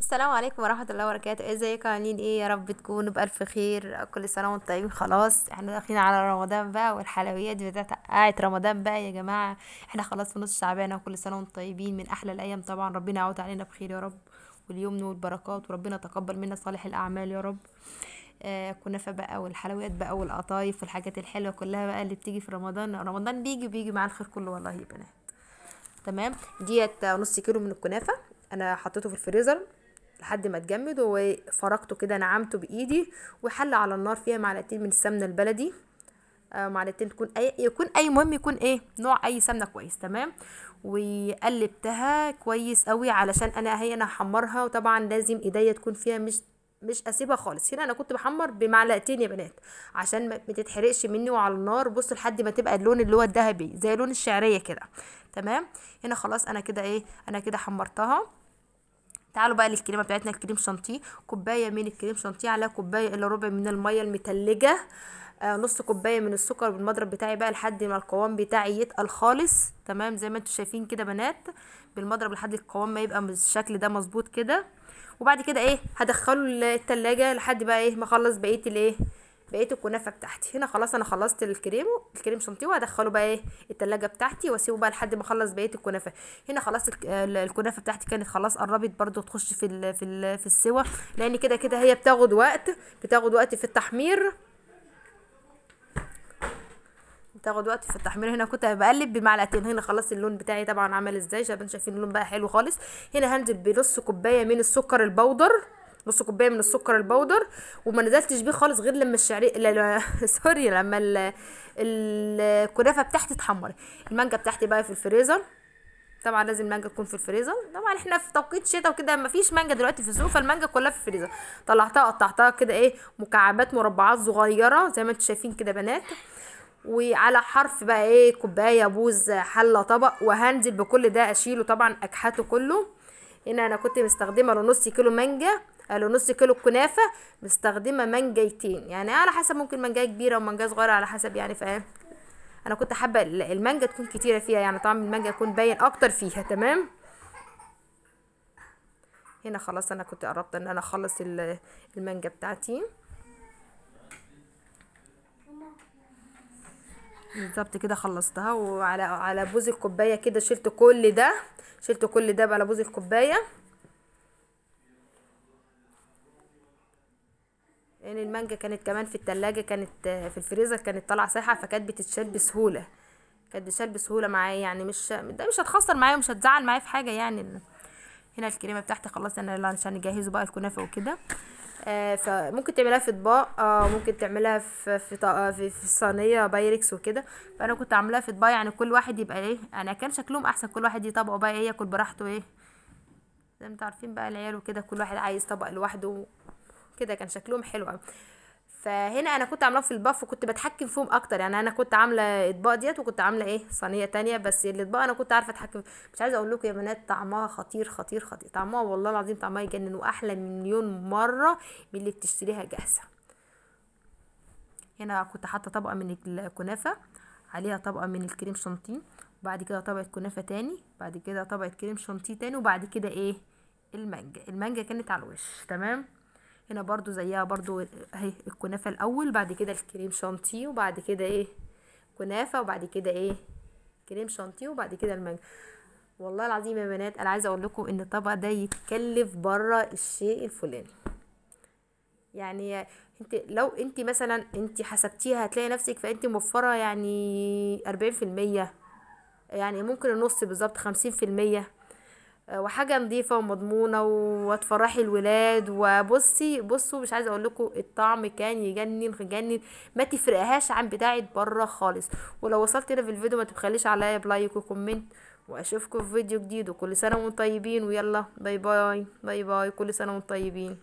السلام عليكم ورحمة الله وبركاته. ازيكم؟ عاملين ايه؟ يا رب تكونوا بألف خير. كل سنة وانتم طيبين. خلاص احنا داخلين على رمضان بقى، والحلويات بتاعت قاعة رمضان بقى يا جماعة. احنا خلاص في نص شعبان، وكل سنة وانتم طيبين. من أحلى الأيام طبعا، ربنا يعود علينا بخير يا رب، واليمن والبركات، وربنا تقبل منا صالح الأعمال يا رب. كنافة بقى، والحلويات بقى، والقطايف، والحاجات الحلوة كلها بقى اللي بتيجي في رمضان. رمضان بيجي مع الخير كله والله يا بنات. تمام. ديت نص كيلو من الكنافه، انا حطيته في الفريزر لحد ما اتجمد، وفركته كده، نعمته بايدي، وحل على النار فيها معلقتين من السمنه البلدي. معلقتين، مهم يكون ايه نوع اي سمنه كويس. تمام. وقلبتها كويس قوي علشان انا هحمرها، وطبعا لازم ايديا تكون فيها، مش اسيبها خالص. هنا انا كنت بحمر بمعلقتين يا بنات عشان ما تتحرقش مني، وعلى النار بص لحد ما تبقى اللون اللي هو الذهبي زي لون الشعريه كده. تمام. هنا خلاص انا كده حمرتها. تعالوا بقى للكريمه بتاعتنا، الكريم شانتيه. كوبايه من الكريم شانتيه على كوبايه الا ربع من الميه المتلجه. نص كوبايه من السكر بالمضرب بتاعي بقى لحد ما القوام بتاعي يتقل خالص. تمام، زي ما انتم شايفين كده بنات، بالمضرب لحد القوام ما يبقى بالشكل ده مظبوط كده. وبعد كده هدخله التلاجة لحد بقى ما اخلص بقيه الكنافه بتاعتي. هنا خلاص انا خلصت الكريم شانتيه، وهدخله بقى التلاجة بتاعتي، واسيبه بقى لحد ما اخلص بقيه الكنافه. هنا خلاص الكنافه بتاعتي كانت خلاص قربت برضو تخش في السوا، لان كده كده هي بتاخد وقت في التحمير. هنا كنت بقلب بمعلقتين. هنا خلاص اللون بتاعي طبعا عمل ازاي، شايفين اللون بقى حلو خالص. هنا هنزل بنص كوبايه من السكر البودر. وما نزلتش بيه خالص غير لما الشعريه سوري، لما الكنافه بتاعتي تتحمر. المانجا بتاعتي بقى في الفريزر. طبعا لازم المانجا تكون في الفريزر. طبعا احنا في توقيت شتاء وكده، مفيش مانجا دلوقتي في السوق، فالمانجا كلها في الفريزر. طلعتها قطعتها كده مكعبات مربعات صغيره زي ما انتم شايفين كده بنات. وعلى حرف بقى كوبايه، بوز، حله، طبق، وهنزل بكل ده اشيله طبعا اكحته كله. هنا انا كنت مستخدمه لنص كيلو مانجا، لنص كيلو كنافه مستخدمه مانجايتين، يعني على حسب، ممكن مانجايه كبيره ومانجايه صغيره على حسب، يعني فاهم. انا كنت حابه المانجا تكون كتيره فيها، يعني طعم المانجا يكون باين اكتر فيها. تمام. هنا خلاص انا كنت قربت ان انا اخلص المانجا بتاعتي بالظبط كده، خلصتها. وعلى بوز الكوبايه كده شلت كل ده بقى على بوز الكوبايه. لان المانجا كانت كمان في التلاجة، كانت في الفريزر كانت طالعه سايحه، فكانت بتتشال بسهوله معايا، يعني مش هتخسر معايا ومش هتزعل معايا في حاجه يعني. هنا الكريمه بتاعتي خلاص، انا عشان نجهزه بقى الكنافه وكده. فممكن تعملها في اطباق، ممكن تعملها في صينيه بايركس وكده. فانا كنت عاملاها في اطباق، يعني كل واحد يبقى يعني كان شكلهم احسن، كل واحد طبقه بقى ياكل براحته زي ما انتوا عارفين بقى العيال وكده، كل واحد عايز طبق لوحده كده، كان شكلهم حلو قوي. فهنا انا كنت عاملاهم في الباف، وكنت بتحكم فيهم اكتر، يعني انا كنت عامله اطباق ديت، وكنت عامله صينيه تانية، بس الاطباق انا كنت عارفه اتحكم. مش عايزه اقول لكم يا بنات، طعمها خطير خطير خطير، طعمها والله العظيم طعمها يجنن، واحلى من مليون مره من اللي بتشتريها جاهزه. هنا كنت حاطه طبقه من الكنافه، عليها طبقه من الكريم شانتيه، وبعد كده طبقه كنافه تاني، بعد كده طبقه كريم شانتيه تاني، وبعد كده المانجا كانت على الوش. تمام. هنا برضو زيها برضو اهي، الكنافه الاول، بعد كده الكريم شانتيه، وبعد كده كنافه، وبعد كده كريم شانتيه، وبعد كده المانجا. والله العظيم يا بنات، انا عايزه اقول لكم ان الطبق ده يتكلف بره الشيء الفلاني. يعني لو انت مثلا حسبتيها هتلاقي نفسك، فانت موفره يعني 40%، يعني ممكن النص بالظبط 50%. وحاجه نظيفه ومضمونه، وتفرحي الولاد. بصوا مش عايزه اقول لكم، الطعم كان يجنن. ما تفرقهاش عن بتاعه بره خالص. ولو وصلت هنا في الفيديو، ما تبخليش عليا بلايك وكومنت، واشوفكم في فيديو جديد. وكل سنه وانتم طيبين، ويلا باي باي باي باي، كل سنه وانتم طيبين.